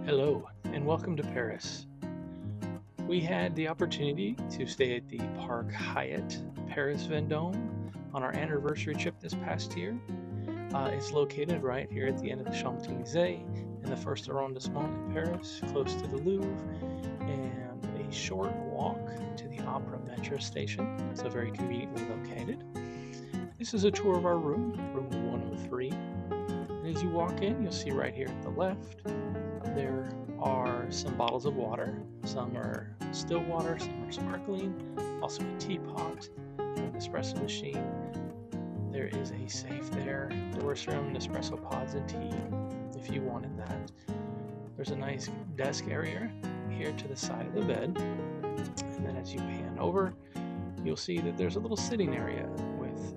Hello, and welcome to Paris. We had the opportunity to stay at the Park Hyatt Paris Vendome on our anniversary trip this past year. It's located right here at the end of the Champs-Élysées in the first arrondissement in Paris, close to the Louvre, and a short walk to the Opera metro station, so very conveniently located. This is a tour of our room 103. And as you walk in, you'll see right here at the left, there are some bottles of water. Some are still water, some are sparkling, also a teapot, an espresso machine. There is a safe there. There some espresso pods and tea if you wanted that. There's a nice desk area here to the side of the bed. And then as you pan over, you'll see that there's a little sitting area with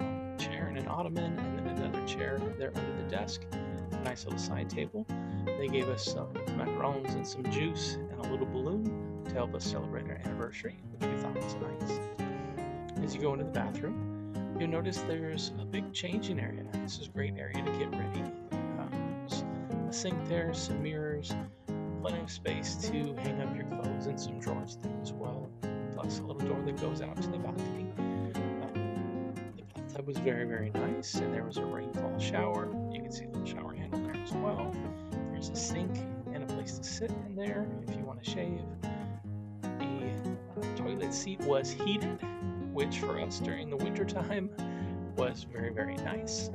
a chair and an ottoman, and then another chair there under the desk. A nice little side table. They gave us some macarons and some juice and a little balloon to help us celebrate our anniversary, which we thought was nice. As you go into the bathroom, you'll notice there's a big changing area. This is a great area to get ready. There's a sink there, some mirrors, plenty of space to hang up your clothes, and some drawers there as well, plus a little door that goes out to the balcony. The bathtub was very, very nice, and there was a rainfall shower. You can see a little shower handle there as well. There's a sink and a place to sit in there if you want to shave. The toilet seat was heated, which for us during the winter time was very, very nice.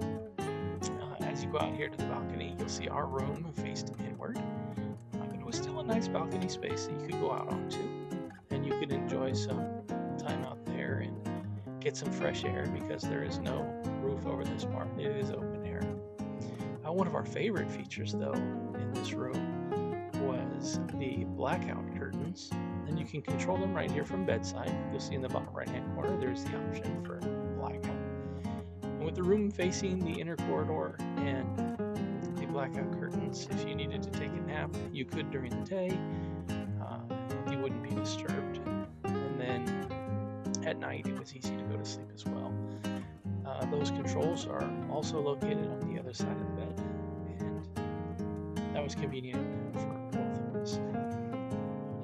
As you go out here to the balcony, you'll see our room faced inward. But it was still a nice balcony space that you could go out onto, and you could enjoy some time out there and get some fresh air because there is no roof over this part. It is open air. One of our favorite features, though, in this room was the blackout curtains, and you can control them right here from bedside. You'll see in the bottom right-hand corner, there's the option for blackout. And with the room facing the inner corridor and the blackout curtains, if you needed to take a nap, you could during the day. You wouldn't be disturbed. And then at night, it was easy to go to sleep as well. Those controls are also located on the other side of the bed, and that was convenient for both of us.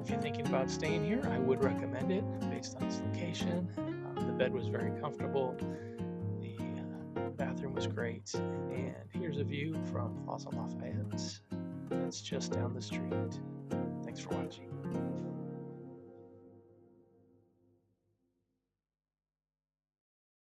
If you're thinking about staying here, I would recommend it based on its location. The bed was very comfortable, the bathroom was great, and here's a view from Plaza LaFayette. That's just down the street. Thanks for watching.